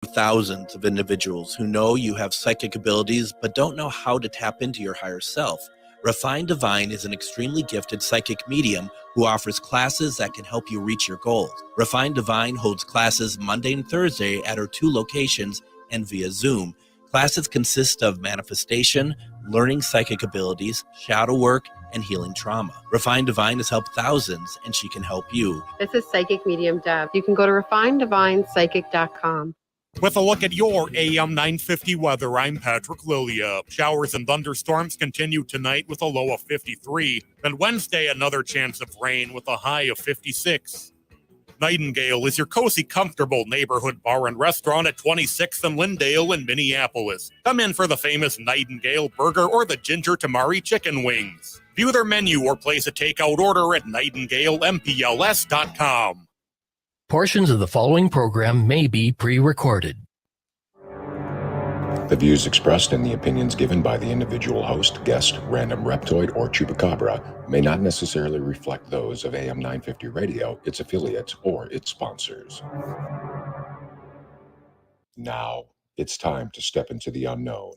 Thousands of individuals who know you have psychic abilities but don't know how to tap into your higher self. Refined Divine is an extremely gifted psychic medium who offers classes that can help you reach your goals. Refined Divine holds classes Monday and Thursday at her 2 locations and via Zoom. Classes consist of manifestation, learning psychic abilities, shadow work, and healing trauma. Refined Divine has helped thousands, and she can help you. This is Psychic Medium Deb. You can go to refineddivinepsychic.com. With a look at your AM 950 weather, I'm Patrick Lilia. Showers and thunderstorms continue tonight with a low of 53. And Wednesday, another chance of rain with a high of 56. Nightingale is your cozy, comfortable neighborhood bar and restaurant at 26th and Lyndale in Minneapolis. Come in for the famous Nightingale Burger or the Ginger Tamari Chicken Wings. View their menu or place a takeout order at nightingalempls.com. Portions of the following program may be pre-recorded. The views expressed and the opinions given by the individual host, guest, random reptoid, or chupacabra may not necessarily reflect those of AM 950 Radio, its affiliates, or its sponsors. Now, it's time to step into the unknown.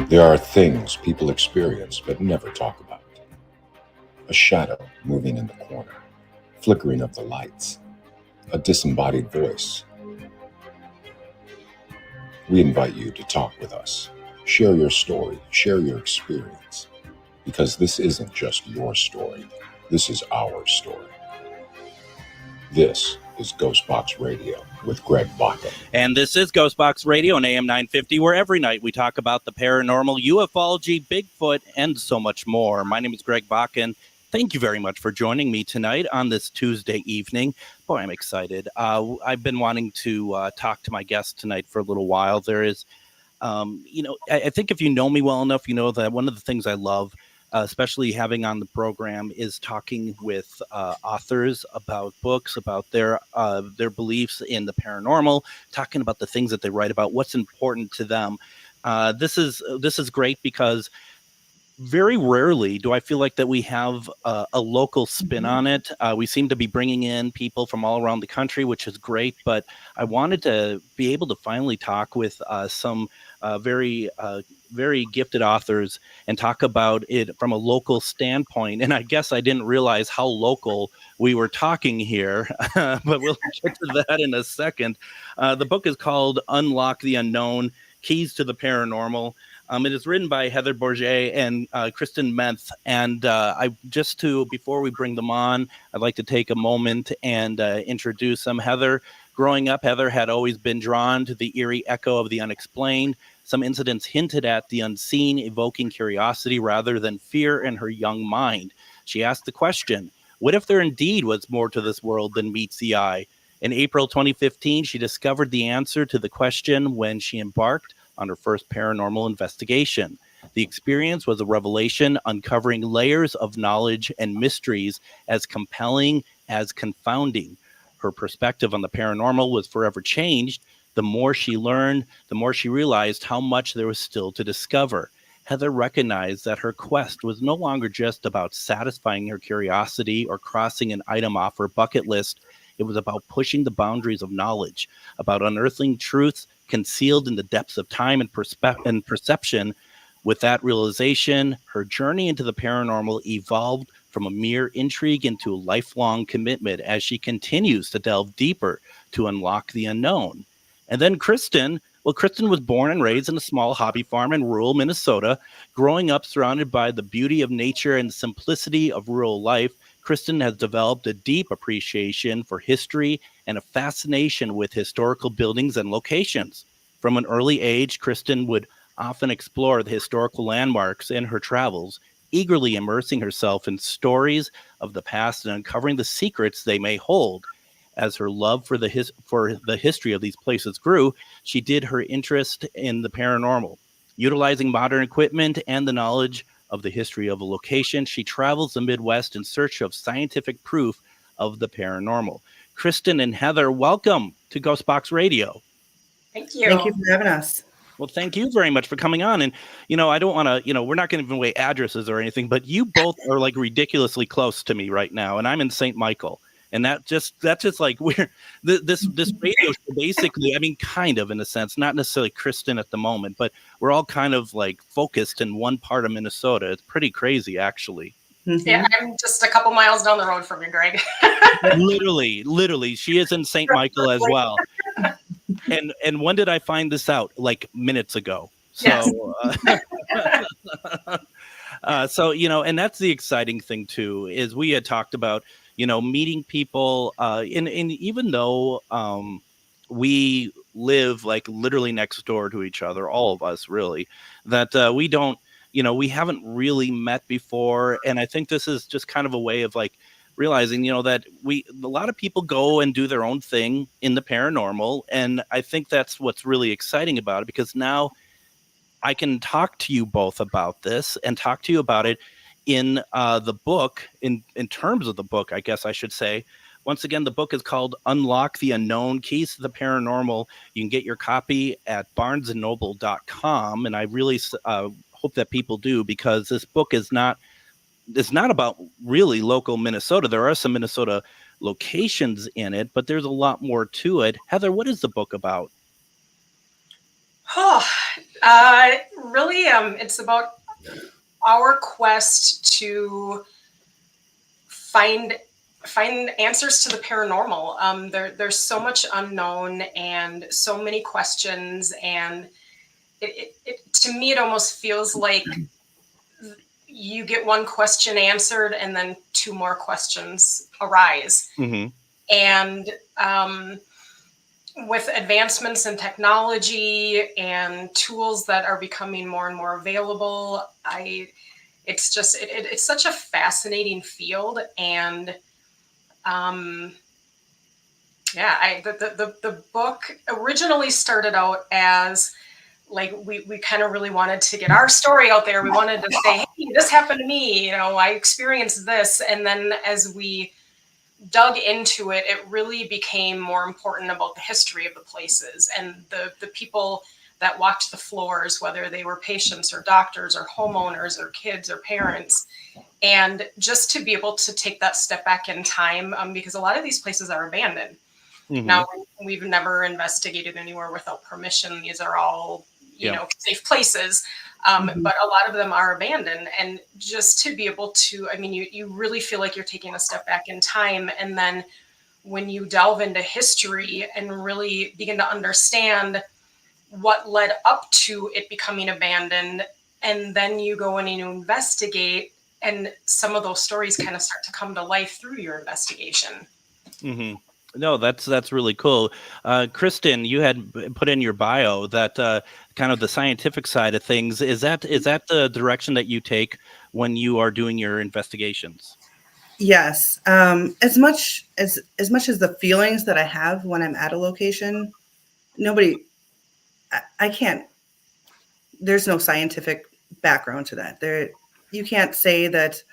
There are things people experience but never talk about. A shadow moving in the corner, flickering of the lights, a disembodied voice. We invite you to talk with us. Share your story, share your experience, because this isn't just your story, this is our story. This is GhostBox Radio with Greg Bakun. And this is GhostBox Radio on AM 950, where every night we talk about the paranormal, ufology, Bigfoot, and so much more. My name is Greg Bakun. Thank you very much for joining me tonight on this Tuesday evening. Boy, I'm excited. I've been wanting to talk to my guest tonight for a little while. There is, I think if you know me well enough, you know that one of the things I love, especially having on the program, is talking with authors about books, about their beliefs in the paranormal, talking about the things that they write about, what's important to them. This is great because very rarely do I feel like that we have a local spin on it. We seem to be bringing in people from all around the country, which is great. But I wanted to be able to finally talk with some very gifted authors and talk about it from a local standpoint. And I guess I didn't realize how local we were talking here, but we'll get to that in a second. The book is called Unlock the Unknown, Keys to the Paranormal. It is written by Heather Bourget and Kristin Menth. And before we bring them on, I'd like to take a moment and introduce them. Heather, growing up, Heather had always been drawn to the eerie echo of the unexplained. Some incidents hinted at the unseen, evoking curiosity rather than fear in her young mind. She asked the question, what if there indeed was more to this world than meets the eye? In April 2015, she discovered the answer to the question when she embarked on her first paranormal investigation. The experience was a revelation, uncovering layers of knowledge and mysteries as compelling as confounding. Her perspective on the paranormal was forever changed. The more she learned, the more she realized how much there was still to discover. Heather recognized that her quest was no longer just about satisfying her curiosity or crossing an item off her bucket list. It was about pushing the boundaries of knowledge, about unearthing truths concealed in the depths of time and perception. With that realization, her journey into the paranormal evolved from a mere intrigue into a lifelong commitment as she continues to delve deeper to unlock the unknown. And then Kristin was born and raised in a small hobby farm in rural Minnesota. Growing up surrounded by the beauty of nature and the simplicity of rural life, Kristin has developed a deep appreciation for history and a fascination with historical buildings and locations. From an early age, Kristin would often explore the historical landmarks in her travels, eagerly immersing herself in stories of the past and uncovering the secrets they may hold. As her love for the history of these places grew, she did her interest in the paranormal. Utilizing modern equipment and the knowledge of the history of a location, she travels the Midwest in search of scientific proof of the paranormal. Kristin and Heather, welcome to GhostBox Radio. Thank you. Thank you for having us. Well, thank you very much for coming on. And, I don't want to, we're not going to give away addresses or anything, but you both are like ridiculously close to me right now. And I'm in St. Michael. And that's just like this radio show basically, I mean, kind of in a sense, not necessarily Kristin at the moment, but we're all kind of like focused in one part of Minnesota. It's pretty crazy, actually. Mm-hmm. Yeah, I'm just a couple miles down the road from you, Greg. Literally, she is in St. Michael as well. And when did I find this out? Like minutes ago. So, yes. So and that's the exciting thing too, is we had talked about, meeting people, and even though we live like literally next door to each other, all of us really, that we don't, we haven't really met before. And I think this is just kind of a way of like realizing, that a lot of people go and do their own thing in the paranormal. And I think that's what's really exciting about it, because now I can talk to you both about this and talk to you about it in the book, in terms of the book, I guess I should say. Once again, the book is called Unlock the Unknown, Keys to the Paranormal. You can get your copy at barnesandnoble.com. And I really hope that people do, because this book is not about really local Minnesota. There are some Minnesota locations in it, but there's a lot more to it. Heather, what is the book about? Really, it's about our quest to find answers to the paranormal. There's so much unknown and so many questions, and it to me, it almost feels like you get one question answered and then two more questions arise. Mm-hmm. And with advancements in technology and tools that are becoming more and more available, it's such a fascinating field. And the book originally started out as like we kind of really wanted to get our story out there. We wanted to say, hey, this happened to me. I experienced this. And then as we dug into it, it really became more important about the history of the places and the people that walked the floors, whether they were patients or doctors or homeowners or kids or parents. And just to be able to take that step back in time, because a lot of these places are abandoned. Mm-hmm. Now, we've never investigated anywhere without permission. These are all, safe places. Mm-hmm. But a lot of them are abandoned. And just to be able to, you really feel like you're taking a step back in time. And then when you delve into history and really begin to understand what led up to it becoming abandoned, and then you go in and you investigate, and some of those stories kind of start to come to life through your investigation. Mm-hmm. No, that's really cool. Kristin, you had put in your bio that kind of the scientific side of things. Is that the direction that you take when you are doing your investigations? Yes. As much as the feelings that I have when I'm at a location, I can't, there's no scientific background to that. You can't say that,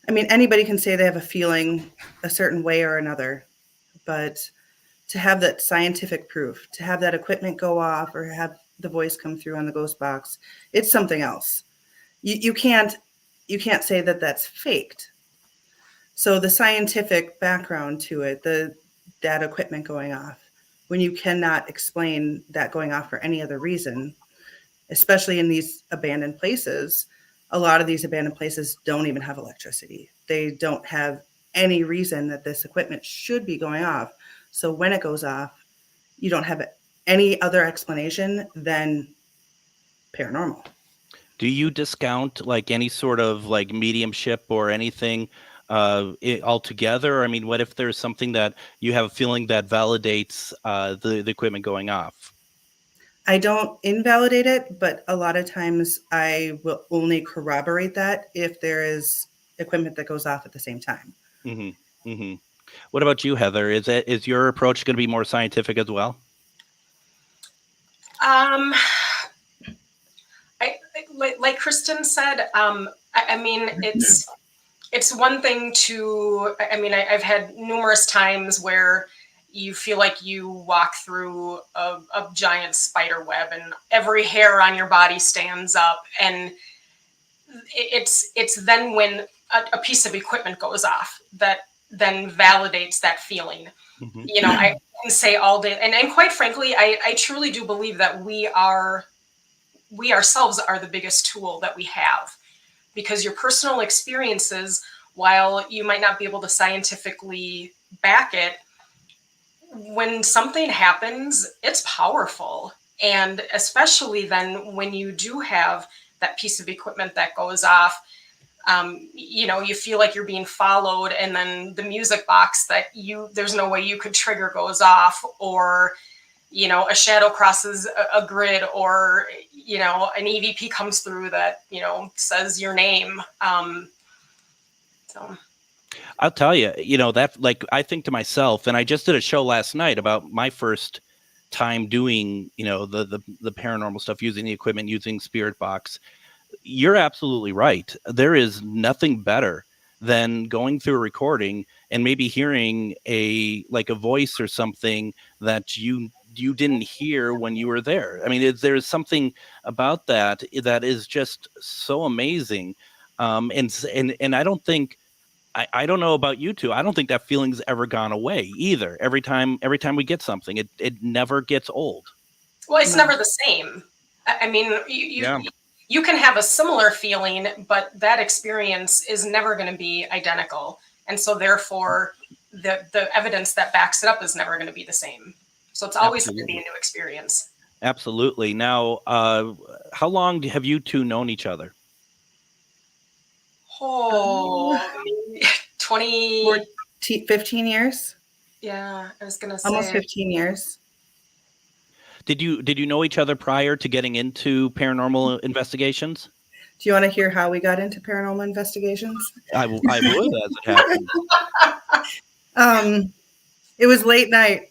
anybody can say they have a feeling a certain way or another. But to have that scientific proof, to have that equipment go off or have the voice come through on the ghost box, it's something else. You can't say that that's faked. So the scientific background to it, that equipment going off, when you cannot explain that going off for any other reason, especially in these abandoned places, a lot of these abandoned places don't even have electricity. They don't have any reason that this equipment should be going off. So when it goes off, you don't have any other explanation than paranormal. Do you discount like any sort of like mediumship or anything altogether? What if there's something that you have a feeling that validates the equipment going off? I don't invalidate it, but a lot of times I will only corroborate that if there is equipment that goes off at the same time. Mm-hmm. Mm-hmm. What about you, Heather? Is your approach going to be more scientific as well? Like Kristin said, it's one thing to, I've had numerous times where, you feel like you walk through a giant spider web and every hair on your body stands up. And it's then when a piece of equipment goes off that then validates that feeling. Mm-hmm. You know, I can say all day, and quite frankly, I truly do believe that we ourselves are the biggest tool that we have, because your personal experiences, while you might not be able to scientifically back it, when something happens, it's powerful. And especially then when you do have that piece of equipment that goes off, you know, you feel like you're being followed, and then the music box that there's no way you could trigger goes off, or, you know, a shadow crosses a grid, or, you know, an EVP comes through that, you know, says your name. So I'll tell you, you know, that, like, I think to myself, and I just did a show last night about my first time doing, you know, the paranormal stuff, using the equipment, using Spirit Box. You're absolutely right. There is nothing better than going through a recording and maybe hearing a voice or something that you didn't hear when you were there. I mean, there's something about that is just so amazing. And I don't think, I don't know about you two, I don't think that feeling's ever gone away either. Every time we get something, it never gets old. Well, it's never the same. I mean, you can have a similar feeling, but that experience is never going to be identical. And so therefore, the evidence that backs it up is never going to be the same. So it's always going to be a new experience. Absolutely. Now, how long have you two known each other? Oh, 15 years. Yeah, I was going to say. Almost 15 years. Did you know each other prior to getting into paranormal investigations? Do you want to hear how we got into paranormal investigations? I would, as it happened. It was late night.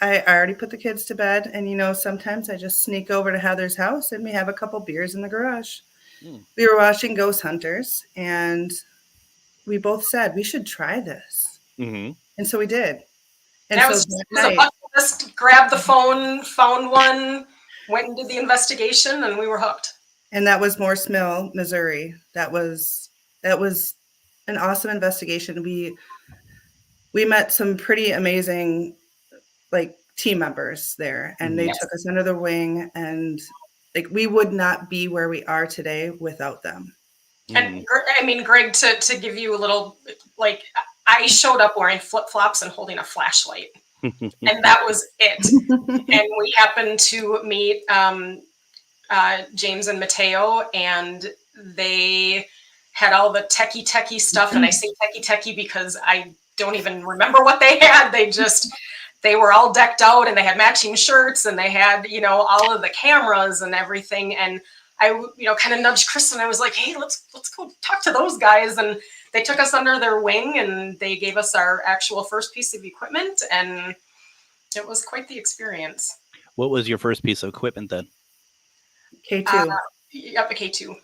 I already put the kids to bed, and you know, sometimes I just sneak over to Heather's house and we have a couple beers in the garage. We were watching Ghost Hunters, and we both said we should try this, and so we did. And that was a bucket list. Grabbed the phone, found one, went and did the investigation, and we were hooked. And that was Morse Mill, Missouri. That was an awesome investigation. We met some pretty amazing team members there, and they took us under their wing, and we would not be where we are today without them. And I mean, Greg, to give you a little, I showed up wearing flip-flops and holding a flashlight, and that was it. And we happened to meet James and Mateo, and they had all the techie stuff. And I say techie because I don't even remember what they had. They were all decked out, and they had matching shirts, and they had, you know, all of the cameras and everything. And I, you know, kind of nudged Kristin. I was like, hey, let's go talk to those guys. And they took us under their wing, and they gave us our actual first piece of equipment, and it was quite the experience. What was your first piece of equipment then? K2. Yep, a K2.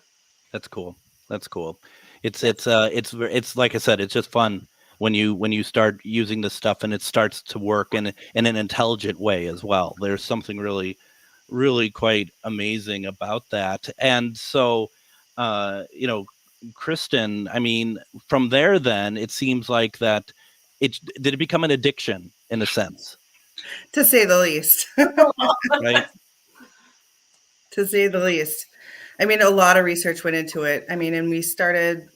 That's cool. It's like I said, it's just fun when you start using this stuff and it starts to work in an intelligent way as well. There's something really, really quite amazing about that. And so, you know, Kristin, I mean, from there, then it seems like that did it become an addiction in a sense? To say the least. Right. To say the least. I mean, a lot of research went into it. I mean, and we started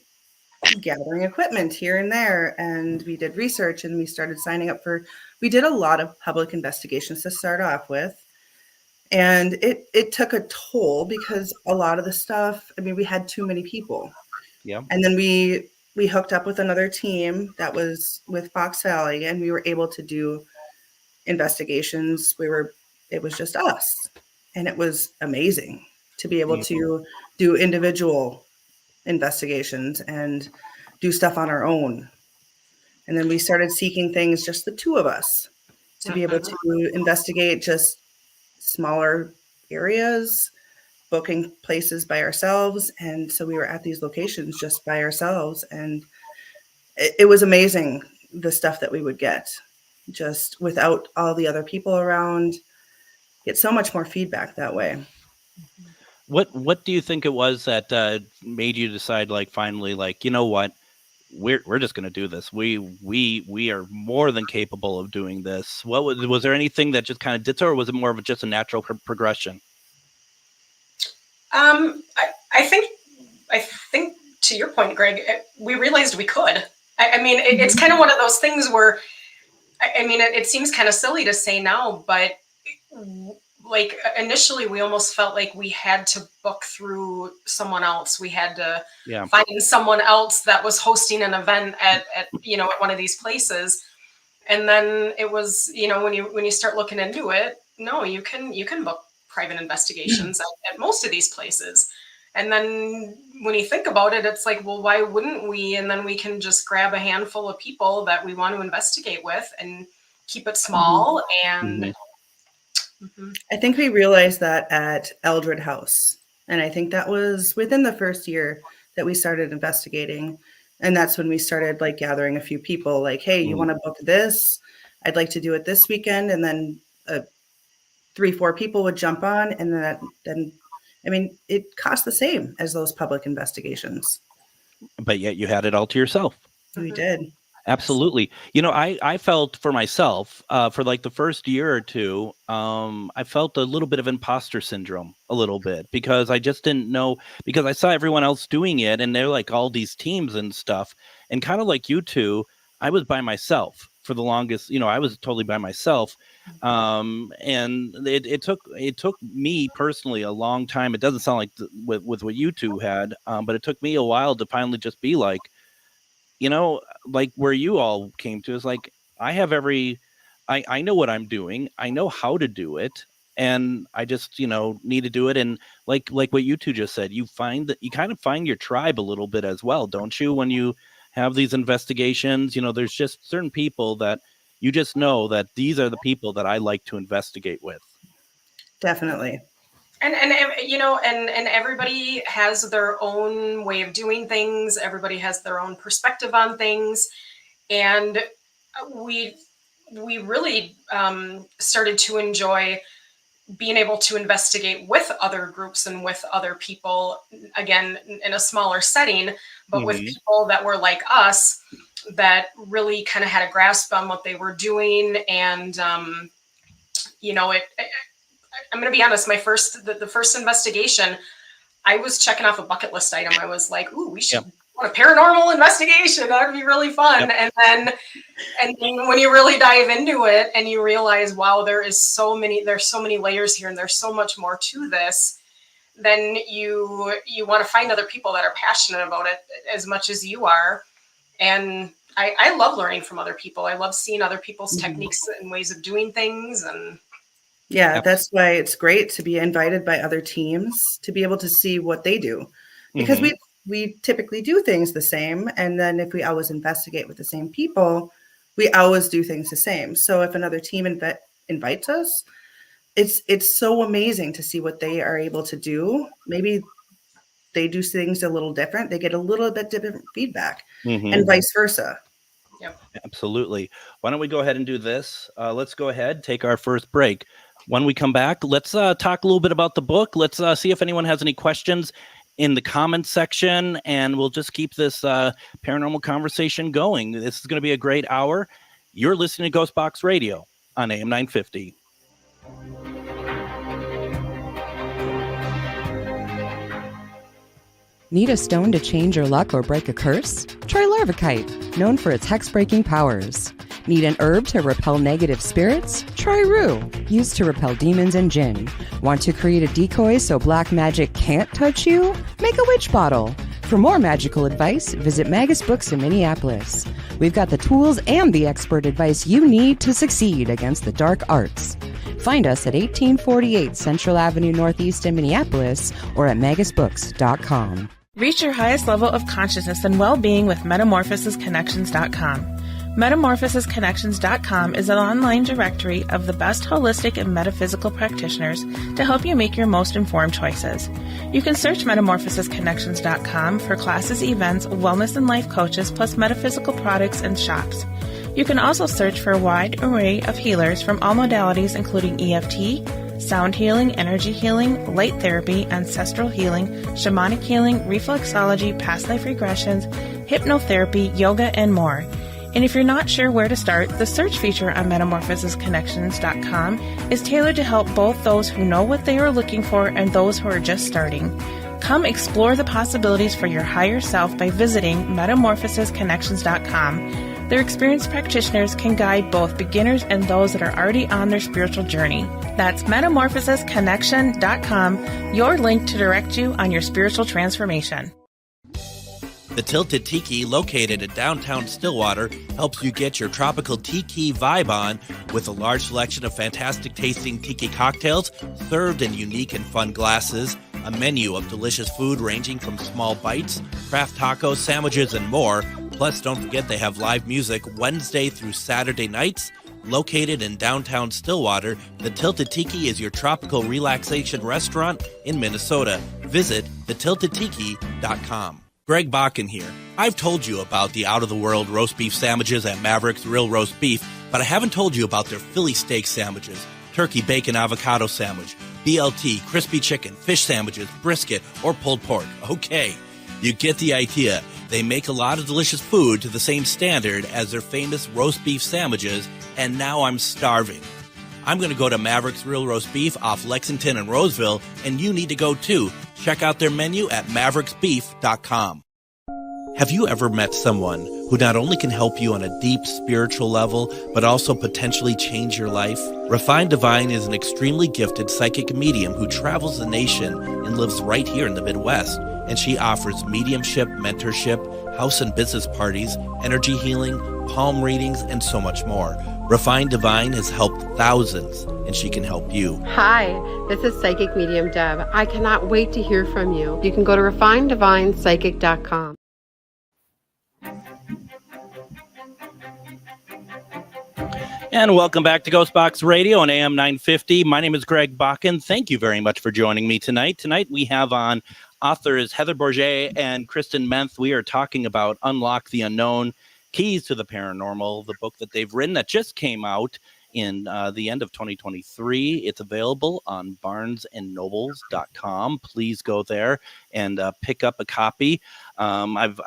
gathering equipment here and there, and we did research, and we started signing up we did a lot of public investigations to start off with. And it took a toll, because a lot of the stuff, I mean, we had too many people. Yeah. And then we hooked up with another team that was with Fox Valley, and we were able to do investigations. It was just us, and it was amazing to be able to do individual investigations and do stuff on our own. And then we started seeking things, just the two of us, to be able to investigate just smaller areas, booking places by ourselves. And so we were at these locations just by ourselves, and it was amazing, the stuff that we would get. just without all the other people around. Get so much more feedback that way. What do you think it was that made you decide, like, finally, like, you know what, we're just going to do this. We are more than capable of doing this. What was there anything that just kind of did so, or was it more of just a natural progression? I think to your point, Greg, we realized we could. I mean, it's kind of one of those things where, I mean, it seems kind of silly to say now, but like initially we almost felt like we had to book through someone else. We had to find someone else that was hosting an event at one of these places. And then it was, when you start looking into it, no, you can book private investigations at most of these places. And then when you think about it, it's like, well, why wouldn't we? And then we can just grab a handful of people that we want to investigate with and keep it small. And I think we realized that at Eldred House. And I think that was within the first year that we started investigating. And that's when we started like gathering a few people like, hey, you want to book this? I'd like to do it this weekend. And then 3-4 people would jump on. And then, I mean, it cost the same as those public investigations. But yet you had it all to yourself. We did. Absolutely. I felt for myself, for like the first year or two, I felt a little bit of imposter syndrome, a little bit, because I just didn't know, because I saw everyone else doing it and they're like all these teams and stuff. And kind of like you two, I was by myself for the longest, I was totally by myself. And it took me personally a long time. It doesn't sound like with what you two had, but it took me a while to finally just be like, like where you all came to is like, I have I know what I'm doing. I know how to do it. And I just, need to do it. And like what you two just said, you kind of find your tribe a little bit as well, don't you? When you have these investigations, there's just certain people that you just know that these are the people that I like to investigate with. Definitely. And everybody has their own way of doing things. Everybody has their own perspective on things. And we really started to enjoy being able to investigate with other groups and with other people, again, in a smaller setting, but with people that were like us, that really kind of had a grasp on what they were doing. And, I'm going to be honest, the first investigation, I was checking off a bucket list item. I was like, ooh, we should want a paranormal investigation. That would be really fun. And then when you really dive into it and you realize, wow, there's so many layers here and there's so much more to this, then you want to find other people that are passionate about it as much as you are. And I love learning from other people. I love seeing other people's techniques and ways of doing things. And yeah, that's why it's great to be invited by other teams to be able to see what they do, because we typically do things the same. And then if we always investigate with the same people, we always do things the same. So if another team invites us, it's so amazing to see what they are able to do. Maybe they do things a little different. They get a little bit different feedback and vice versa. Yep. Absolutely. Why don't we go ahead and do this? Let's go ahead, take our first break. When we come back, let's talk a little bit about the book. Let's see if anyone has any questions in the comments section, and we'll just keep this paranormal conversation going. This is going to be a great hour. You're listening to GhostBox Radio on AM 950. Need a stone to change your luck or break a curse? Try Larvikite, known for its hex-breaking powers. Need an herb to repel negative spirits? Try Rue, used to repel demons and jinn. Want to create a decoy so black magic can't touch you? Make a witch bottle. For more magical advice, visit Magus Books in Minneapolis. We've got the tools and the expert advice you need to succeed against the dark arts. Find us at 1848 Central Avenue Northeast in Minneapolis or at magusbooks.com. Reach your highest level of consciousness and well-being with metamorphosisconnections.com. Metamorphosisconnections.com is an online directory of the best holistic and metaphysical practitioners to help you make your most informed choices. You can search metamorphosisconnections.com for classes, events, wellness and life coaches, plus metaphysical products and shops. You can also search for a wide array of healers from all modalities, including EFT, sound healing, energy healing, light therapy, ancestral healing, shamanic healing, reflexology, past life regressions, hypnotherapy, yoga, and more. And if you're not sure where to start, the search feature on metamorphosisconnections.com is tailored to help both those who know what they are looking for and those who are just starting. Come explore the possibilities for your higher self by visiting metamorphosisconnections.com. Their experienced practitioners can guide both beginners and those that are already on their spiritual journey. That's metamorphosisconnection.com, your link to direct you on your spiritual transformation. The Tilted Tiki, located in downtown Stillwater, helps you get your tropical tiki vibe on with a large selection of fantastic tasting tiki cocktails served in unique and fun glasses, a menu of delicious food ranging from small bites, craft tacos, sandwiches, and more. Plus, don't forget they have live music Wednesday through Saturday nights. Located in downtown Stillwater, the Tilted Tiki is your tropical relaxation restaurant in Minnesota. Visit thetiltedtiki.com. Greg Bakun here. I've told you about the out-of-the-world roast beef sandwiches at Maverick's Real Roast Beef, but I haven't told you about their Philly steak sandwiches, turkey bacon avocado sandwich, BLT, crispy chicken, fish sandwiches, brisket, or pulled pork. Okay, you get the idea. They make a lot of delicious food to the same standard as their famous roast beef sandwiches, and now I'm starving. I'm going to go to Maverick's Real Roast Beef off Lexington and Roseville, and you need to go too. Check out their menu at mavericksbeef.com. Have you ever met someone who not only can help you on a deep spiritual level, but also potentially change your life? Refined Divine is an extremely gifted psychic medium who travels the nation and lives right here in the Midwest. And she offers mediumship, mentorship, house and business parties, energy healing, palm readings, and so much more. Refined Divine has helped thousands, and she can help you. Hi, this is Psychic Medium Deb. I cannot wait to hear from you. You can go to refineddivinepsychic.com. And welcome back to GhostBox Radio on AM 950. My name is Greg Bakun. Thank you very much for joining me tonight. Tonight we have on authors Heather Bourget and Kristin Menth. We are talking about Unlock the Unknown, Keys to the Paranormal, the book that they've written that just came out in the end of 2023. It's available on barnesandnobles.com. Please go there and pick up a copy. I've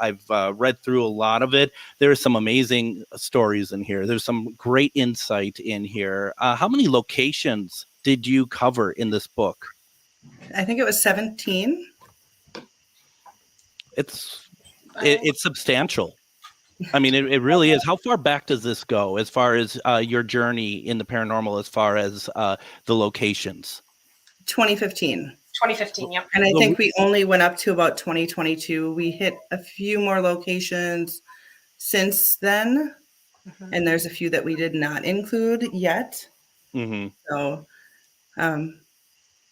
read through a lot of it. There are some amazing stories in here. There's some great insight in here. How many locations did you cover in this book? I think it was 17. It's substantial. I mean, it really is. How far back does this go as far as your journey in the paranormal, as far as the locations? 2015. 2015, yep. And I think we only went up to about 2022. We hit a few more locations since then. Mm-hmm. And there's a few that we did not include yet. Mm-hmm. So,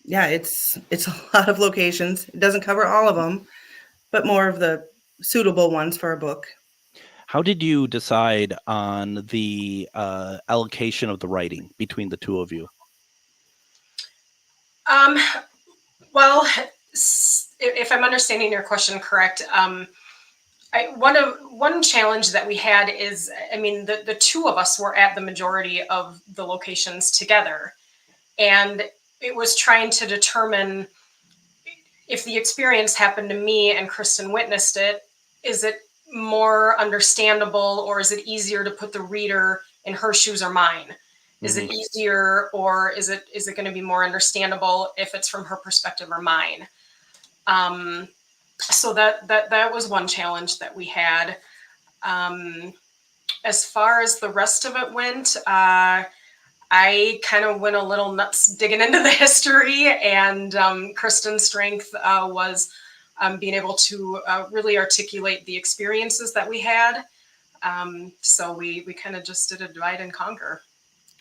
yeah, it's a lot of locations. It doesn't cover all of them, but more of the suitable ones for a book. How did you decide on the allocation of the writing between the two of you? Well, if I'm understanding your question correct, one challenge that we had is, I mean, the two of us were at the majority of the locations together, and it was trying to determine if the experience happened to me and Kristin witnessed it, is it more understandable, or is it easier to put the reader in her shoes or mine? Is it easier, or is it going to be more understandable if it's from her perspective or mine? So that was one challenge that we had. As far as the rest of it went, I kind of went a little nuts digging into the history, and Kristin's strength was being able to really articulate the experiences that we had. So we kind of just did a divide and conquer.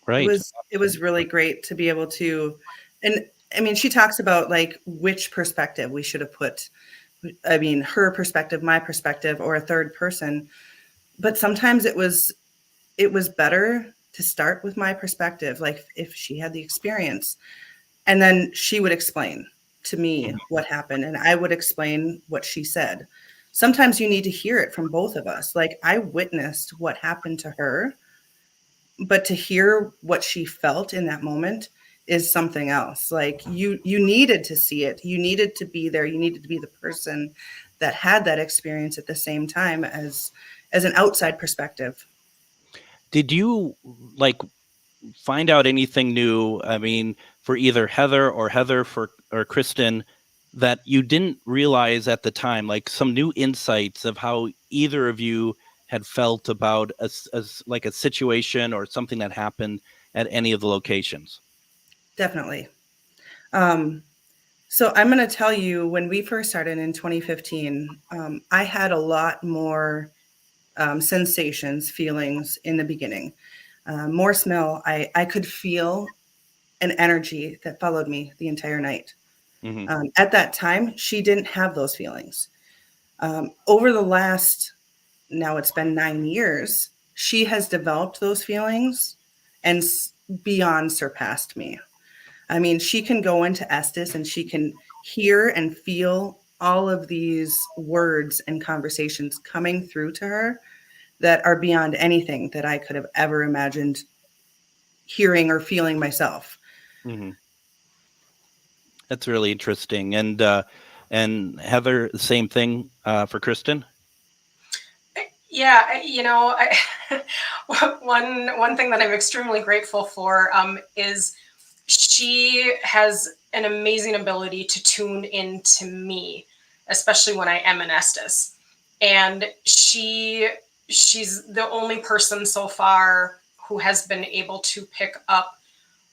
Right. It was really great to be able to, and I mean, she talks about like which perspective we should have put. I mean, her perspective, my perspective, or a third person. But sometimes it was better to start with my perspective, like if she had the experience, and then she would explain to me what happened, and I would explain what she said. Sometimes you need to hear it from both of us. Like, I witnessed what happened to her, but to hear what she felt in that moment is something else. Like you needed to see it. You needed to be there. You needed to be the person that had that experience at the same time as an outside perspective. Did you find out anything new? I mean, for either Heather or Kristin, that you didn't realize at the time, like some new insights of how either of you had felt about a situation or something that happened at any of the locations? Definitely. So I'm going to tell you, when we first started in 2015, I had a lot more sensations, feelings in the beginning. More smell. I could feel an energy that followed me the entire night. Mm-hmm. At that time, she didn't have those feelings. Over the last, now it's been 9 years, she has developed those feelings and beyond surpassed me. I mean, she can go into Estes and she can hear and feel all of these words and conversations coming through to her that are beyond anything that I could have ever imagined hearing or feeling myself. Mm-hmm. That's really interesting. And Heather, the same thing for Kristin? Yeah, one thing that I'm extremely grateful for is she has an amazing ability to tune into me, especially when I am in Estes. And she's the only person so far who has been able to pick up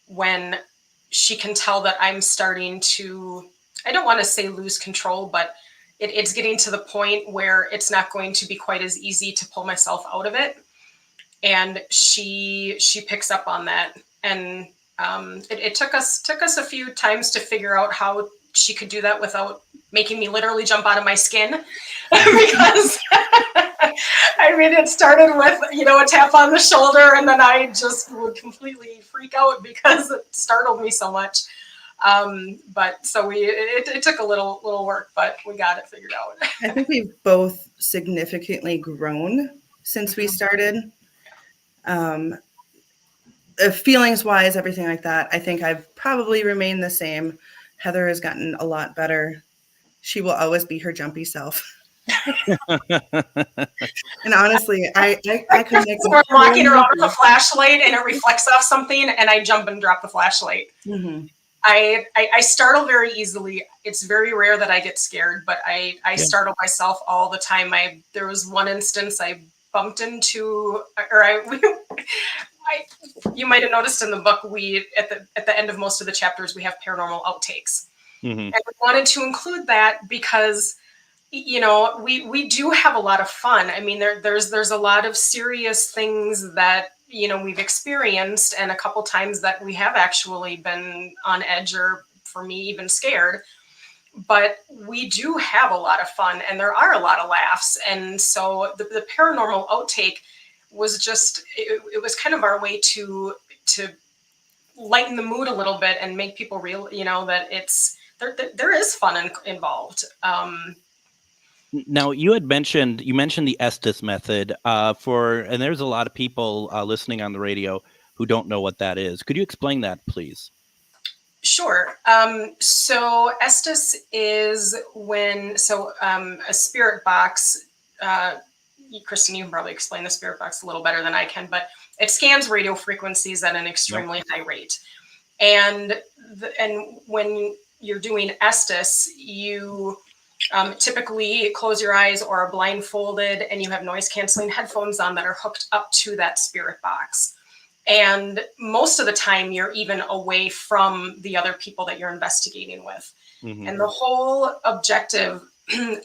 when she can tell that I'm starting to, I don't want to say lose control, but it's getting to the point where it's not going to be quite as easy to pull myself out of it. And she picks up on that. And it took us a few times to figure out how she could do that without making me literally jump out of my skin. Because I mean, it started with, a tap on the shoulder, and then I just would completely freak out because it startled me so much. But so it took a little work, but we got it figured out. I think we've both significantly grown since we started. Feelings wise, everything like that, I think I've probably remained the same. Heather has gotten a lot better. She will always be her jumpy self. And honestly, I could make. So we're walking around with a flashlight and it reflects off something, and I jump and drop the flashlight. Mm-hmm. I startle very easily. It's very rare that I get scared, but I startle myself all the time. There was one instance I bumped into, you might have noticed in the book, we at the end of most of the chapters we have paranormal outtakes, mm-hmm. and we wanted to include that because we do have a lot of fun. I mean, there's a lot of serious things that we've experienced, and a couple times that we have actually been on edge, or for me even scared. But we do have a lot of fun, and there are a lot of laughs. And so the paranormal outtake was just, it was kind of our way to lighten the mood a little bit and make people real, that there is fun involved. Now, you mentioned the Estes method and there's a lot of people listening on the radio who don't know what that is. Could you explain that, please? Sure. So Estes is a spirit box. Kristin, you can probably explain the spirit box a little better than I can, but it scans radio frequencies at an extremely high rate. And when you're doing Estes, you typically close your eyes or are blindfolded, and you have noise canceling headphones on that are hooked up to that spirit box. And most of the time you're even away from the other people that you're investigating with. Mm-hmm. And the whole objective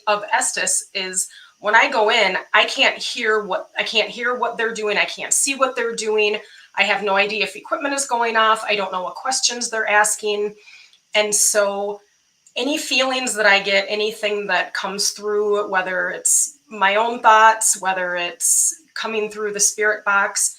of Estes is, when I go in, I can't hear what they're doing. I can't see what they're doing. I have no idea if equipment is going off. I don't know what questions they're asking. And so any feelings that I get, anything that comes through, whether it's my own thoughts, whether it's coming through the spirit box,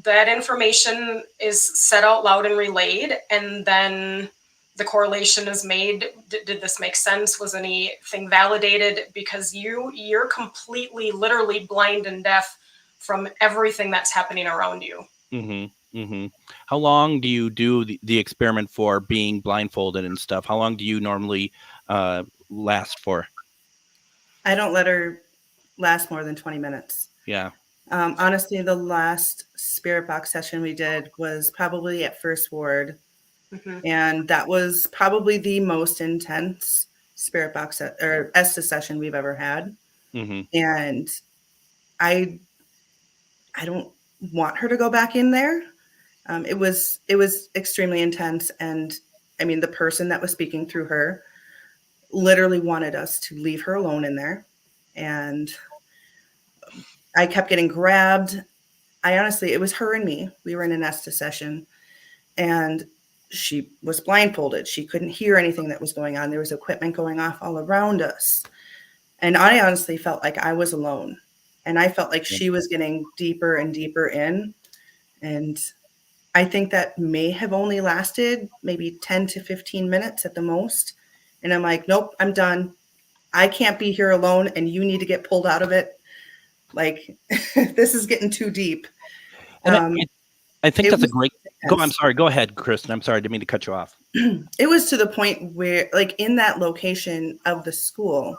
that information is said out loud and relayed, and then the correlation is made. Did this make sense? Was anything validated? Because you're completely, literally blind and deaf from everything that's happening around you. Mm-hmm. Mm-hmm. How long do you do the experiment for, being blindfolded and stuff? How long do you normally last for? I don't let her last more than 20 minutes. Yeah. Honestly, the last spirit box session we did was probably at First Ward. Mm-hmm. And that was probably the most intense spirit box or Estes session we've ever had. Mm-hmm. And I don't want her to go back in there. It was extremely intense. And I mean, the person that was speaking through her literally wanted us to leave her alone in there. And I kept getting grabbed. It was her and me. We were in an Estes session, and she was blindfolded. She couldn't hear anything that was going on. There was equipment going off all around us. And I honestly felt like I was alone. And I felt like she was getting deeper and deeper in. And I think that may have only lasted maybe 10 to 15 minutes at the most. And I'm like, nope, I'm done. I can't be here alone, and you need to get pulled out of it. Like, this is getting too deep. And I think that's a great. I'm sorry. Go ahead, Kristin. I'm sorry. I didn't mean to cut you off. It was to the point where, like, in that location of the school,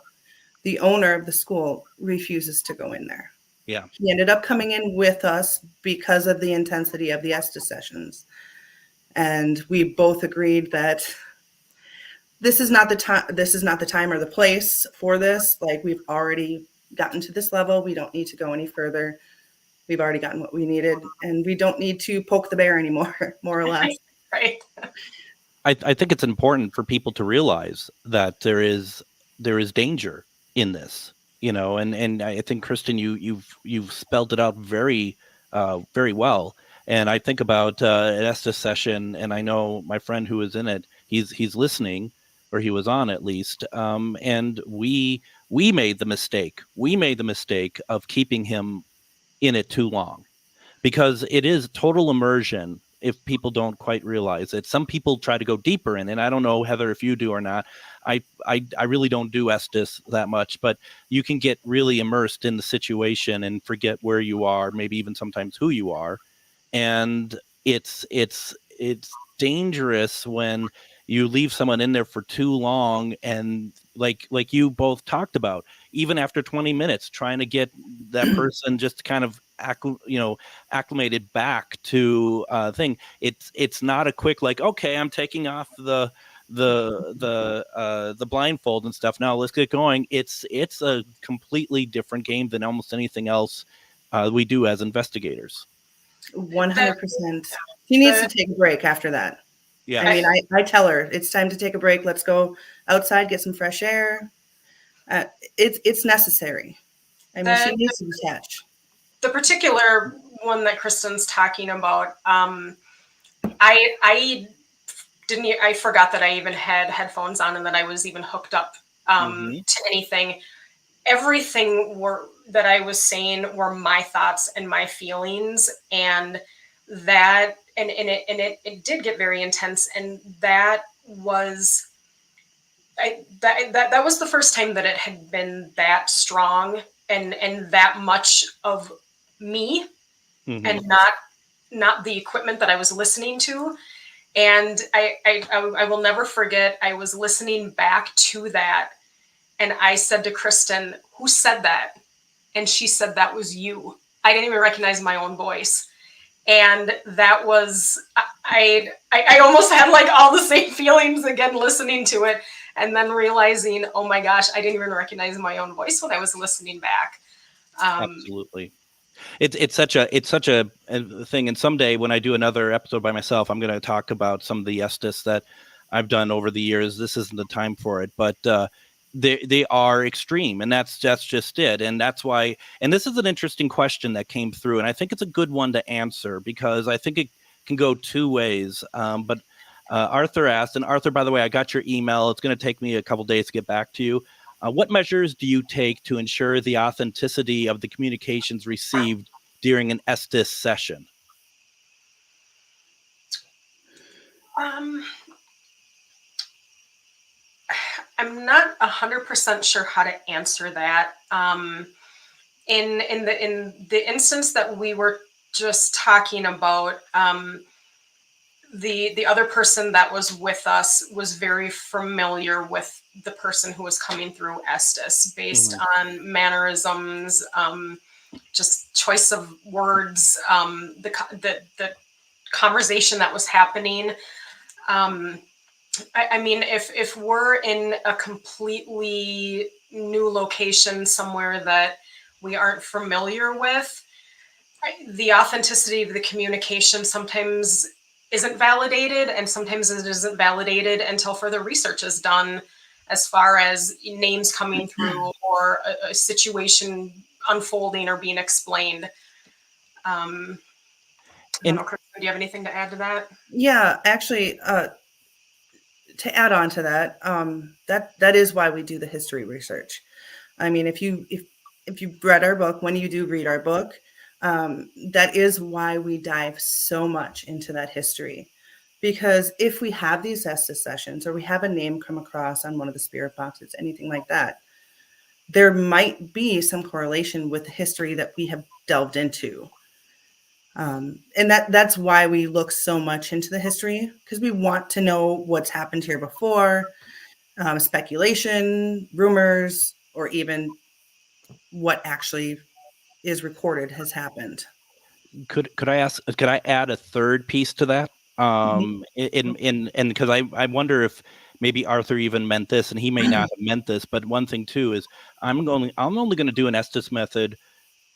the owner of the school refuses to go in there. Yeah. He ended up coming in with us because of the intensity of the Estes sessions. And we both agreed that this is not the time. This is not the time or the place for this. Like, we've already gotten to this level. We don't need to go any further. We've already gotten what we needed, and we don't need to poke the bear anymore, more or less. Right. I think it's important for people to realize that there is danger in this, and I think, Kristin, you've spelled it out very well. And I think about an Estes session, and I know my friend who was in it, he's listening, or he was on at least, and we made the mistake. We made the mistake of keeping him in it too long, because it is total immersion. If people don't quite realize it, some people try to go deeper in, and I don't know, Heather, if you do or not. I really don't do Estes that much, but you can get really immersed in the situation and forget where you are, maybe even sometimes who you are, and it's dangerous when you leave someone in there for too long, and like you both talked about, even after 20 minutes, trying to get that person just kind of acclimated back to thing. It's not a quick, like, okay, I'm taking off the blindfold and stuff, now let's get going. It's a completely different game than almost anything else we do as investigators. 100%. He needs to take a break after that. Yeah. I mean, I tell her it's time to take a break. Let's go outside, get some fresh air. It's necessary. I mean, she needs to detach. The particular one that Kristin's talking about, I forgot that I even had headphones on and that I was even hooked up to anything. Everything that I was saying were my thoughts and my feelings, and that and it did get very intense, and that was that was the first time that it had been that strong and that much of me, and not the equipment that I was listening to. And I will never forget, I was listening back to that, and I said to Kristin, "Who said that?" And she said, "That was you." I didn't even recognize my own voice. And that was, I almost had like all the same feelings again listening to it, and then realizing, oh my gosh, I didn't even recognize my own voice when I was listening back. Absolutely. It's such a thing. And someday when I do another episode by myself, I'm going to talk about some of the Estes that I've done over the years. This isn't the time for it, but they are extreme, and that's just it. And that's why, and this is an interesting question that came through, and I think it's a good one to answer, because I think it can go two ways. But Arthur asked, and Arthur, by the way, I got your email. It's going to take me a couple days to get back to you. What measures do you take to ensure the authenticity of the communications received during an Estes session? I'm not 100% sure how to answer that. In the instance that we were just talking about the other person that was with us was very familiar with the person who was coming through Estes based on mannerisms, just choice of words, the conversation that was happening. I mean, if we're in a completely new location somewhere that we aren't familiar with, the authenticity of the communication sometimes isn't validated, and sometimes it isn't validated until further research is done as far as names coming through or a situation unfolding or being explained. I don't know, Kristin, do you have anything to add to that? Yeah, actually, to add on to that, that is why we do the history research. I mean, if you've read our book, when you do read our book, that is why we dive so much into that history. Because if we have these Estes sessions, or we have a name come across on one of the spirit boxes, anything like that, there might be some correlation with the history that we have delved into. And that's why we look so much into the history, because we want to know what's happened here before, speculation, rumors, or even what actually is recorded has happened. Could I add a third piece to that? And because I wonder if maybe Arthur even meant this, and he may not have meant this, but one thing too is I'm only going to do an Estes method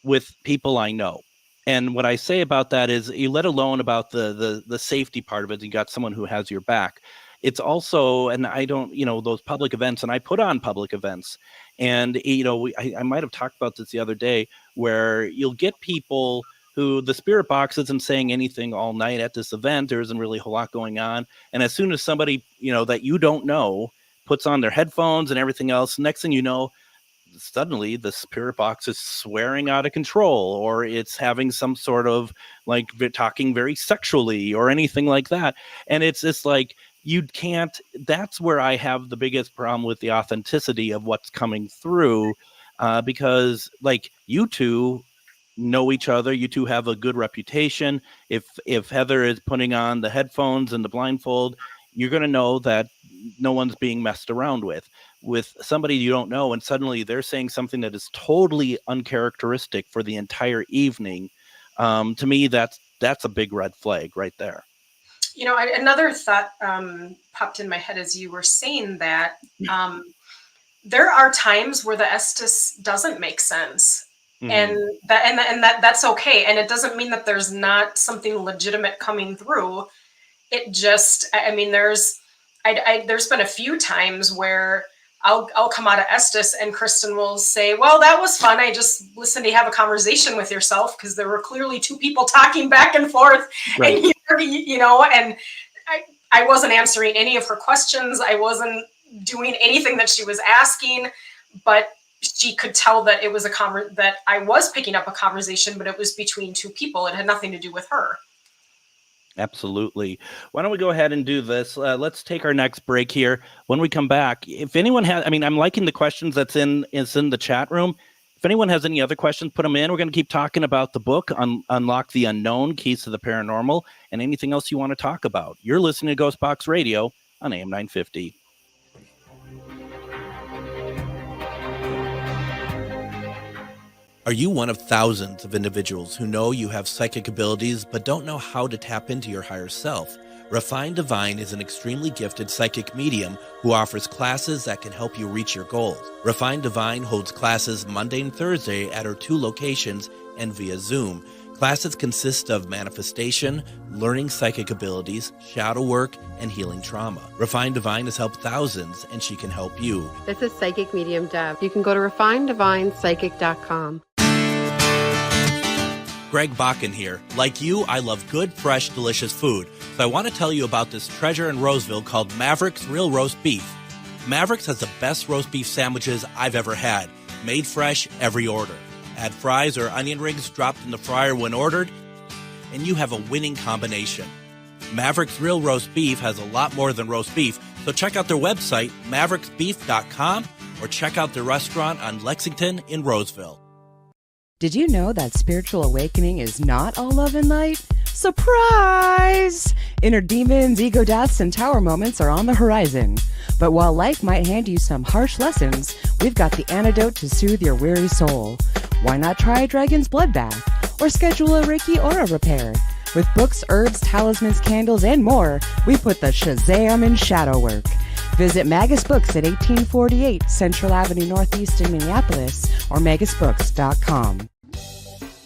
with people I know. And what I say about that is, you let alone about the safety part of it, you got someone who has your back. It's also, and I don't, those public events, and I put on public events, and, I might have talked about this the other day, where you'll get people who the spirit box isn't saying anything all night at this event. There isn't really a whole lot going on. And as soon as somebody, that you don't know puts on their headphones and everything else, next thing you know, suddenly the spirit box is swearing out of control, or it's having some sort of like talking very sexually or anything like that. And it's just like, you can't, that's where I have the biggest problem with the authenticity of what's coming through, because like you two know each other, you two have a good reputation. If Heather is putting on the headphones and the blindfold, you're going to know that no one's being messed around with somebody you don't know, and suddenly they're saying something that is totally uncharacteristic for the entire evening. To me, that's a big red flag right there. Another thought popped in my head as you were saying that. There are times where the Estes doesn't make sense. And that's okay. And it doesn't mean that there's not something legitimate coming through. It just, there's been a few times where I'll come out of Estes and Kristin will say, well, that was fun. I just listened to you have a conversation with yourself, because there were clearly two people talking back and forth. Right. And I wasn't answering any of her questions. I wasn't doing anything that she was asking, but she could tell that it was that I was picking up a conversation, but it was between two people. It had nothing to do with her. Absolutely. Why don't we go ahead and do this? Let's take our next break here. When we come back, if anyone has, I'm liking the questions that's in the chat room. If anyone has any other questions, put them in. We're going to keep talking about the book, Unlock the Unknown, Keys to the Paranormal, and anything else you want to talk about. You're listening to GhostBox Radio on AM 950. Are you one of thousands of individuals who know you have psychic abilities but don't know how to tap into your higher self? Refined Divine is an extremely gifted psychic medium who offers classes that can help you reach your goals. Refined Divine holds classes Monday and Thursday at her 2 locations and via Zoom. Classes consist of manifestation, learning psychic abilities, shadow work, and healing trauma. Refined Divine has helped thousands, and she can help you. This is Psychic Medium Deb. You can go to refineddivinepsychic.com. Greg Bakun here. Like you, I love good, fresh, delicious food. So I want to tell you about this treasure in Roseville called Maverick's Real Roast Beef. Maverick's has the best roast beef sandwiches I've ever had. Made fresh every order. Add fries or onion rings dropped in the fryer when ordered, and you have a winning combination. Maverick's Real Roast Beef has a lot more than roast beef, so check out their website, mavericksbeef.com, or check out their restaurant on Lexington in Roseville. Did you know that spiritual awakening is not all love and light? Surprise! Inner demons, ego deaths, and tower moments are on the horizon. But while life might hand you some harsh lessons, we've got the antidote to soothe your weary soul. Why not try a dragon's blood bath? Or schedule a Reiki aura repair? With books, herbs, talismans, candles, and more, we put the Shazam in shadow work. Visit Magus Books at 1848 Central Avenue Northeast in Minneapolis or magusbooks.com.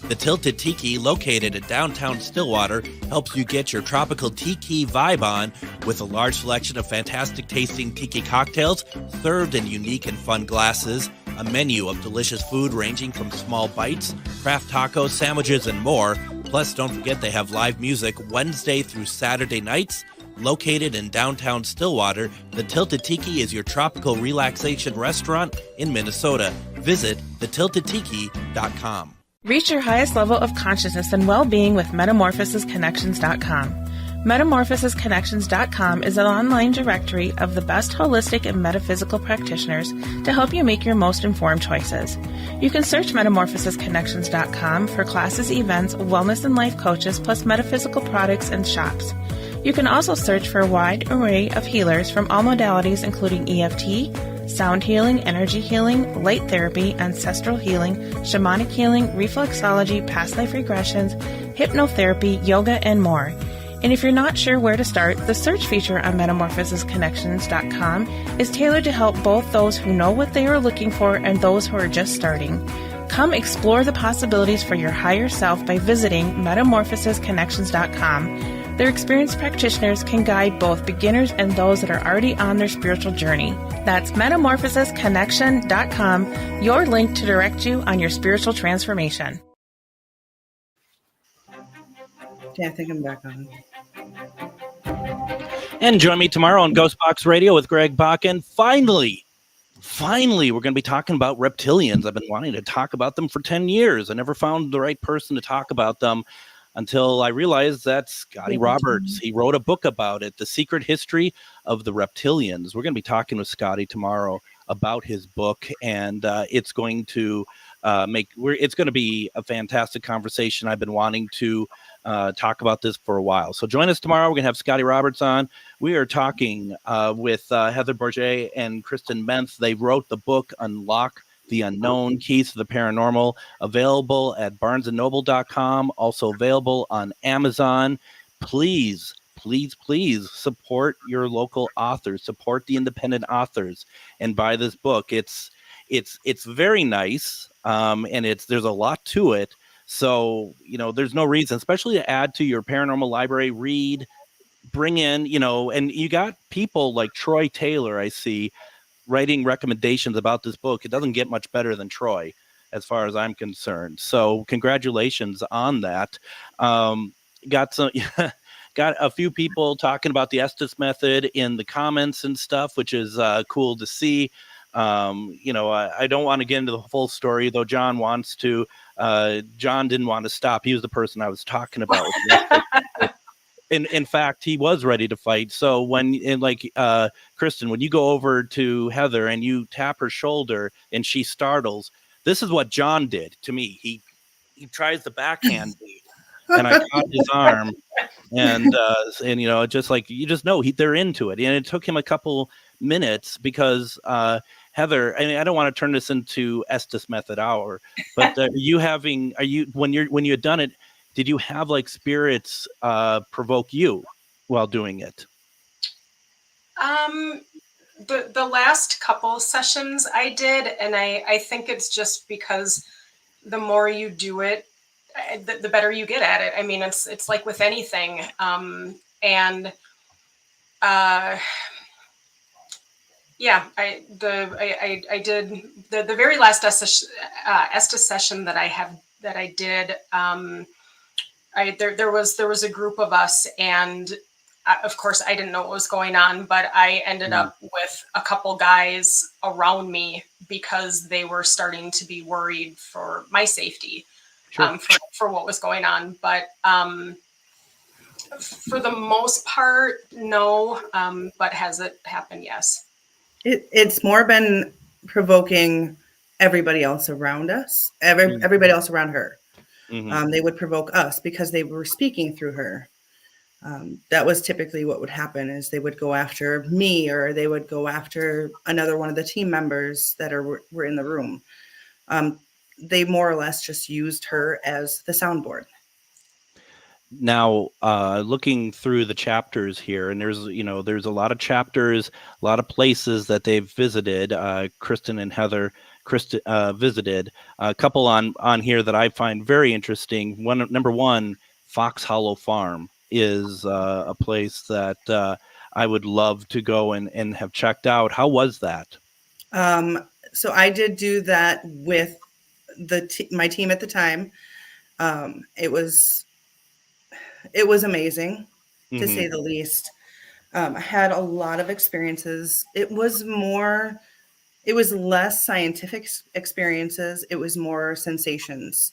The Tilted Tiki, located in downtown Stillwater, helps you get your tropical tiki vibe on with a large selection of fantastic tasting tiki cocktails served in unique and fun glasses, a menu of delicious food ranging from small bites, craft tacos, sandwiches, and more. Plus, don't forget they have live music Wednesday through Saturday nights. Located in downtown Stillwater, the Tilted Tiki is your tropical relaxation restaurant in Minnesota. Visit thetiltedtiki.com. Reach your highest level of consciousness and well-being with metamorphosisconnections.com. Metamorphosisconnections.com is an online directory of the best holistic and metaphysical practitioners to help you make your most informed choices. You can search metamorphosisconnections.com for classes, events, wellness and life coaches, plus metaphysical products and shops. You can also search for a wide array of healers from all modalities, including EFT, sound healing, energy healing, light therapy, ancestral healing, shamanic healing, reflexology, past life regressions, hypnotherapy, yoga, and more. And if you're not sure where to start, the search feature on metamorphosisconnections.com is tailored to help both those who know what they are looking for and those who are just starting. Come explore the possibilities for your higher self by visiting metamorphosisconnections.com. Their experienced practitioners can guide both beginners and those that are already on their spiritual journey. That's metamorphosisconnection.com, your link to direct you on your spiritual transformation. Yeah, I think I'm back on. And join me tomorrow on GhostBox Radio with Greg Bakun. Finally, we're going to be talking about reptilians. I've been wanting to talk about them for 10 years. I never found the right person to talk about them until I realized that Scotty Roberts, he wrote a book about it, The Secret History of the Reptilians. We're going to be talking with Scotty tomorrow about his book, and it's going to it's going to be a fantastic conversation. I've been wanting to talk about this for a while. So join us tomorrow. We're going to have Scotty Roberts on. We are talking with Heather Bourget and Kristin Menth. They wrote the book Unlock the Unknown, Keys to the Paranormal, available at barnesandnoble.com, also available on Amazon. Please support your local authors, support the independent authors, and buy this book. It's very nice, and there's a lot to it. So, there's no reason, especially to add to your paranormal library, read, bring in, and you got people like Troy Taylor, I see, writing recommendations about this book. It doesn't get much better than Troy, as far as I'm concerned. So congratulations on that. Got a few people talking about the Estes method in the comments and stuff, which is cool to see. I don't want to get into the full story, though. John wants to. John didn't want to stop. He was the person I was talking about. In fact, he was ready to fight. So Kristin, when you go over to Heather and you tap her shoulder and she startles, this is what John did to me. He tries the backhand beat, and I caught his arm, and just like they're into it. And it took him a couple minutes because Heather, I don't want to turn this into Estes Method Hour, but when you had done it, did you have spirits provoke you while doing it? The last couple sessions I did, and I think it's just because the more you do it, the better you get at it. I mean, it's like with anything. I did the very last Estes session that I did. There was a group of us, and of course I didn't know what was going on, but I ended up with a couple guys around me because they were starting to be worried for my safety, for what was going on. But for the most part, no. But has it happened? Yes. It's more been provoking everybody else around us, everybody else around her. They would provoke us because they were speaking through her. That was typically what would happen, is they would go after me, or they would go after another one of the team members that were in the room. They more or less just used her as the soundboard. Now, looking through the chapters here, and there's a lot of chapters, a lot of places that they've visited. Kristin and Heather visited a couple on here that I find very interesting. Number one, Fox Hollow Farm is a place that I would love to go and have checked out. How was that? So I did do that with my team at the time. It was amazing, to say the least. I had a lot of experiences. It was less scientific experiences. It was more sensations.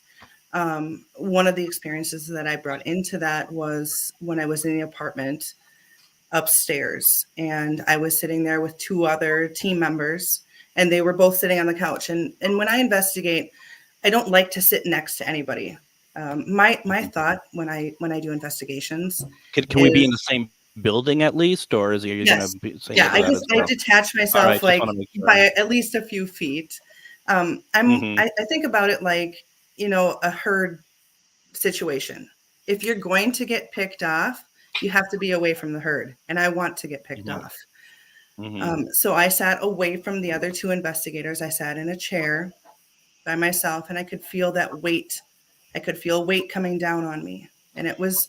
One of the experiences that I brought into that was when I was in the apartment upstairs, and I was sitting there with two other team members, and they were both sitting on the couch. And when I investigate, I don't like to sit next to anybody. My thought when I do investigations, can we be in the same building at least, or is you yes. going to say I detach myself by at least a few feet. I think about it like, a herd situation. If you're going to get picked off, you have to be away from the herd, and I want to get picked off. So I sat away from the other two investigators. I sat in a chair by myself, and I could feel that weight. I could feel weight coming down on me, and it was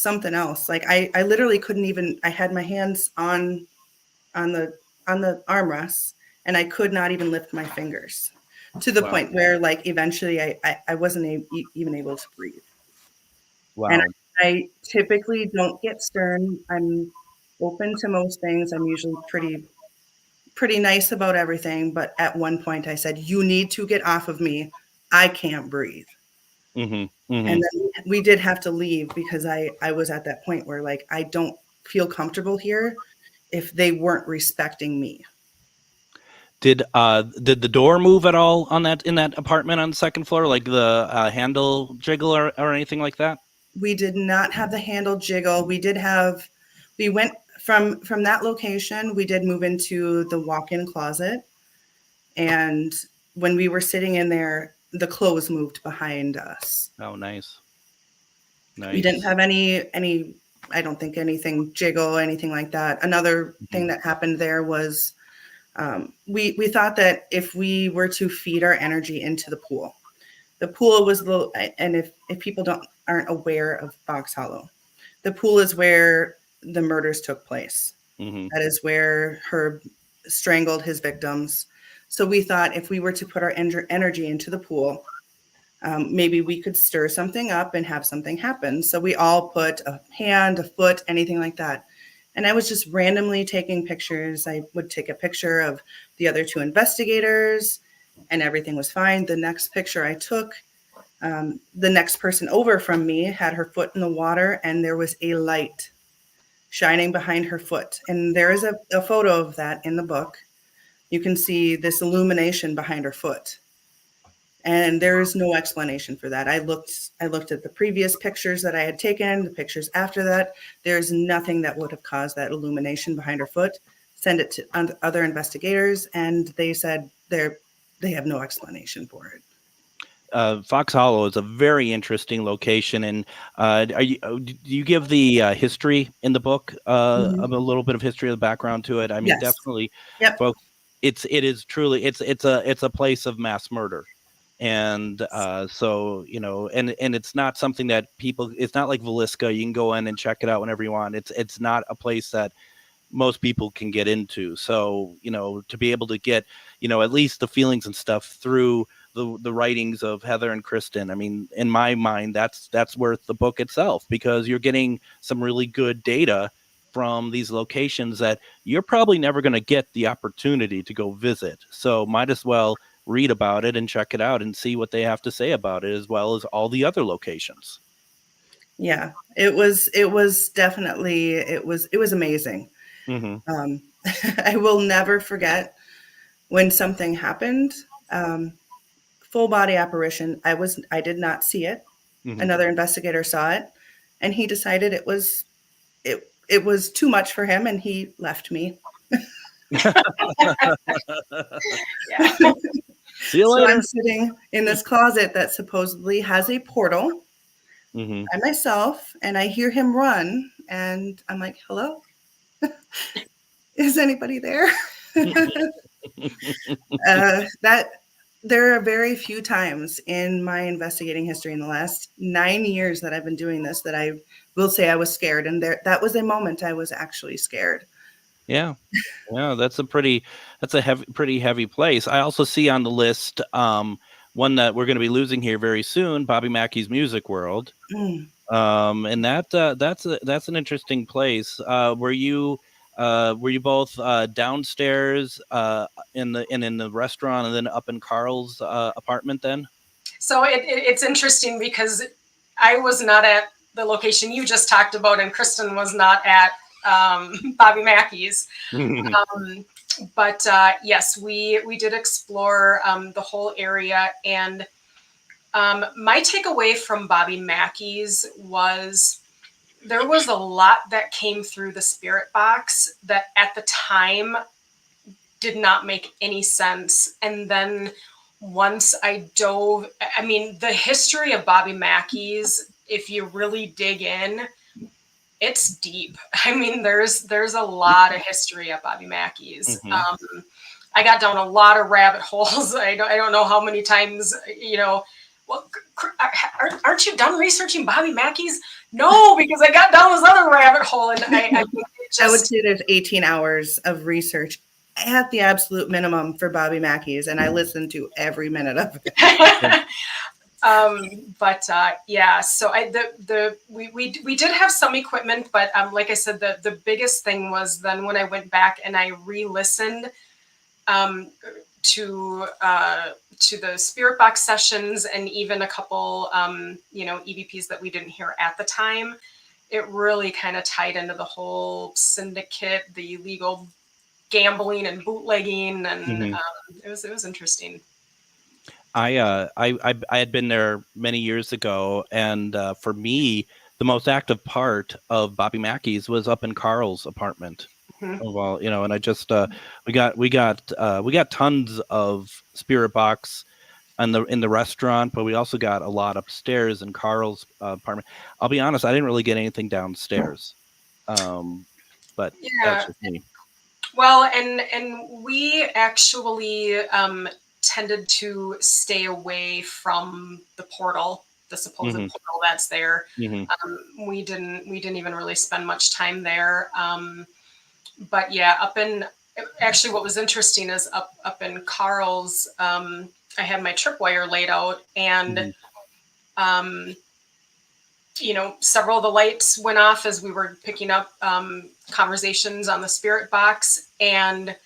something else. Like I literally couldn't even. I had my hands on the armrests, and I could not even lift my fingers, to the point where, like, eventually I wasn't even able to breathe. Wow. And I typically don't get stern. I'm open to most things. I'm usually pretty nice about everything. But at one point I said, "You need to get off of me. I can't breathe." And then we did have to leave, because I was at that point where, like, I don't feel comfortable here if they weren't respecting me. Did the door move at all in that apartment on the second floor, like the handle jiggle or anything like that? We did not have the handle jiggle. We went from that location. We did move into the walk-in closet, and when we were sitting in there, the clothes moved behind us. Oh, nice. We didn't have any, I don't think anything jiggle, anything like that. Another thing that happened there was we thought that if we were to feed our energy into the pool was and if people aren't aware of Fox Hollow, the pool is where the murders took place. That is where Herb strangled his victims. So we thought if we were to put our energy into the pool, maybe we could stir something up and have something happen. So we all put a hand, a foot, anything like that. And I was just randomly taking pictures. I would take a picture of the other two investigators, and everything was fine. The next picture I took, the next person over from me had her foot in the water, and there was a light shining behind her foot. And there is a photo of that in the book. You can see this illumination behind her foot. And there is no explanation for that. I looked at the previous pictures that I had taken, the pictures after that. There's nothing that would have caused that illumination behind her foot. Send it to other investigators, and they said they have no explanation for it. Fox Hollow is a very interesting location, and do you give the history in the book, of a little bit of history of the background to it? I mean, Yes. Definitely, Yep. folks. It is truly it's a place of mass murder. And so, and it's not something that it's not like Villisca. You can go in and check it out whenever you want. It's not a place that most people can get into. So, to be able to get, at least the feelings and stuff through the writings of Heather and Kristin. I mean, in my mind, that's worth the book itself, because you're getting some really good data from these locations that you're probably never going to get the opportunity to go visit. So might as well read about it and check it out and see what they have to say about it, as well as all the other locations. Yeah, it was definitely, it was amazing. I will never forget when something happened. Full body apparition. I did not see it. Mhm. Another investigator saw it, and he decided it was too much for him, and he left me. Yeah. See you So later. I'm sitting in this closet that supposedly has a portal Mhm. by myself, and I hear him run, and I'm like, hello? Is anybody there? That there are very few times in my investigating history in the last 9 years that I've been doing this that I will say I was scared, and that was a moment I was actually scared. Yeah. Yeah, that's a pretty heavy place. I also see on the list one that we're going to be losing here very soon, Bobby Mackey's Music World. Mm. And that's an interesting place. Were you both downstairs in the restaurant and then up in Carl's apartment then? So it's interesting because I was not at the location you just talked about, and Kristin was not at Bobby Mackey's. But yes, we did explore the whole area, and my takeaway from Bobby Mackey's was there was a lot that came through the spirit box that at the time did not make any sense. And then once I dove, I mean, the history of Bobby Mackey's, if you really dig in, it's deep. I mean, there's a lot of history at Bobby Mackey's. Mhm. I got down a lot of rabbit holes. I don't know how many times, well, aren't you done researching Bobby Mackey's? No, because I got down this other rabbit hole, and I would say there's 18 hours of research at the absolute minimum for Bobby Mackey's, and I listened to every minute of it. Yeah, so we did have some equipment, but like I said, the biggest thing was then when I went back and I re-listened to the spirit box sessions, and even a couple EVPs that we didn't hear at the time. It really kind of tied into the whole syndicate, the illegal gambling and bootlegging, and it was interesting. I had been there many years ago, and for me, the most active part of Bobby Mackey's was up in Carl's apartment. Mm-hmm. Well, and I just we got tons of spirit box in the restaurant, but we also got a lot upstairs in Carl's apartment. I'll be honest, I didn't really get anything downstairs, but that's just me. Well, and we actually tended to stay away from the portal, the supposed portal that's there. We didn't even really spend much time there. But yeah, actually what was interesting is up in Carl's, I had my tripwire laid out, and several of the lights went off as we were picking up conversations on the spirit box, and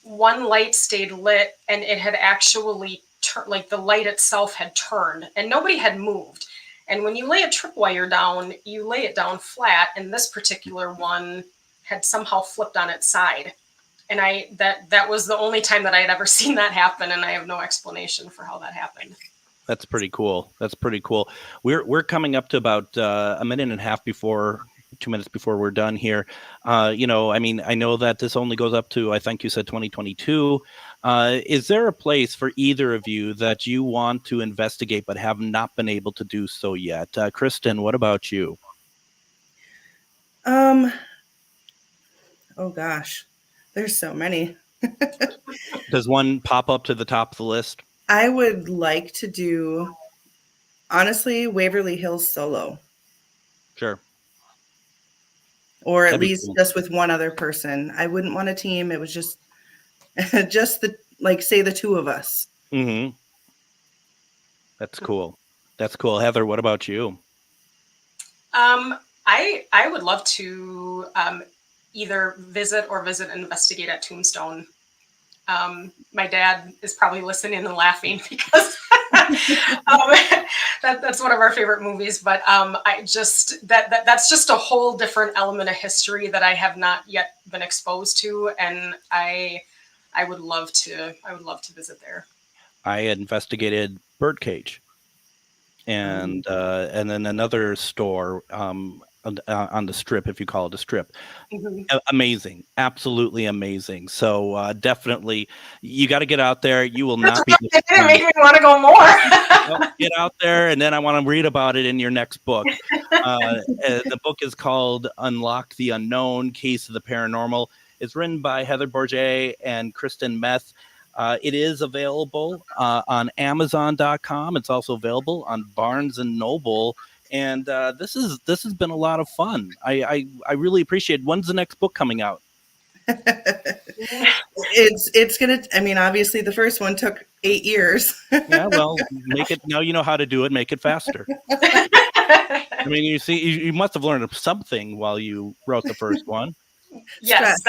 one light stayed lit, and it had actually like the light itself had turned, and nobody had moved. And when you lay a tripwire down, you lay it down flat, and this particular one had somehow flipped on its side. And that was the only time that I had ever seen that happen, and I have no explanation for how that happened. That's pretty cool. We're coming up to about a minute and a half before 2 minutes before we're done here. I know that this only goes up to, I think you said 2022. Is there a place for either of you that you want to investigate but have not been able to do so yet? Kristin, what about you? Oh gosh, there's so many. Does one pop up to the top of the list? I would like to do, honestly, Waverly Hills solo. Sure. Or at least just with one other person. I wouldn't want a team. It was just say the two of us. Mm-hmm. That's cool. Heather, what about you? I would love to either visit and investigate at Tombstone. My dad is probably listening and laughing because that's one of our favorite movies. But that's just a whole different element of history that I have not yet been exposed to, and I would love to visit there. I had investigated Birdcage, and then another store on the Strip, if you call it a strip. Amazing, absolutely amazing. So definitely, you got to get out there. You will not be. It didn't make me want to go more. Well, get out there, and then I want to read about it in your next book. The book is called "Unlock the Unknown: Case of the Paranormal." It's written by Heather Bourget and Kristin Menth. It is available on Amazon.com. It's also available on Barnes and Noble. And this has been a lot of fun. I really appreciate it. When's the next book coming out? It's gonna. I mean, obviously, the first one took 8 years. Yeah, well, make it now. You know how to do it. Make it faster. I mean, you see, you must have learned something while you wrote the first one. Yes,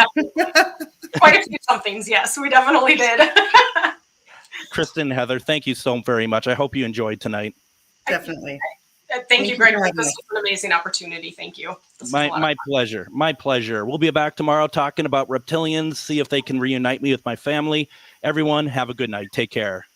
quite a few somethings. Yes, we definitely did. Kristin, Heather, thank you so very much. I hope you enjoyed tonight. Definitely. Thank you, Greg. This was an amazing opportunity. Thank you. My pleasure. My pleasure. We'll be back tomorrow talking about reptilians, see if they can reunite me with my family. Everyone, have a good night. Take care.